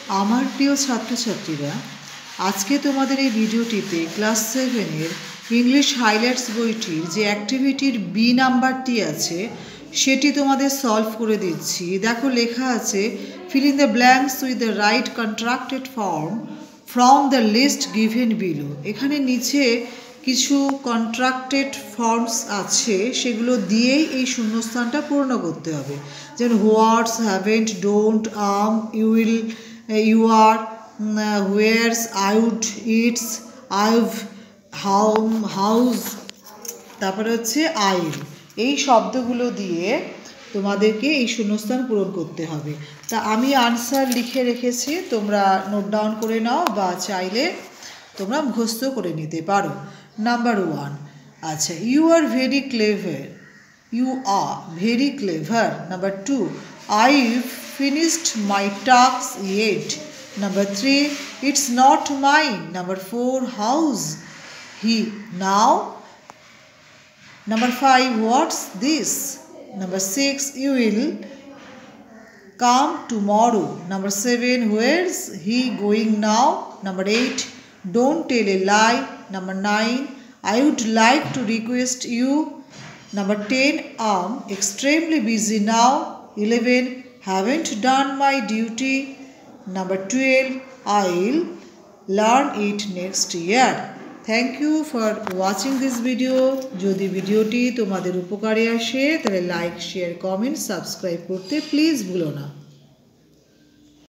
আমার প্রিয় ছাত্রছাত্রীরা, আজকে তোমাদের এই ভিডিওটিতে ক্লাস 7-এর ইংলিশ হাইলাইটস বইটির যে অ্যাক্টিভিটির বি নাম্বারটি আছে সেটি তোমাদের সলভ করে দিচ্ছি। দেখো লেখা আছে, fill in the blanks with the right contracted form from the list given below। এখানে নিচে কিছু কন্ট্রাক্টেড ফর্মস আছে, সেগুলো দিয়েই এই শূন্যস্থানটা পূর্ণ করতে হবে। যেমন what's, haven't, don't, you will, you are, where's, I would, it's, I've, house, তারপরে হচ্ছে আইল। এই শব্দগুলো দিয়ে তোমাদেরকে এই শূন্যস্থান পূরণ করতে হবে। তা আমি আনসার লিখে রেখেছি, তোমরা নোট ডাউন করে নাও বা চাইলে তোমরা মুখস্থ করে নিতে পারো। নাম্বার 1, আচ্ছা, you are very clever, you are very clever. Number 2, I've finished my task yet. Number 3, it's not mine. Number 4, how's he now? Number 5, what's this? Number 6, you will come tomorrow. Number 7, where's he going now? Number 8, don't tell a lie. Number 9, I would like to request you. Number 10, I'm extremely busy now. 11, haven't done my duty. Number 12, I'll learn it next year. Thank you for watching this video. যদি ভিডিওটি তোমাদের উপকারে আসে তাহলে like, share, comment, subscribe করতে please ভুলো না।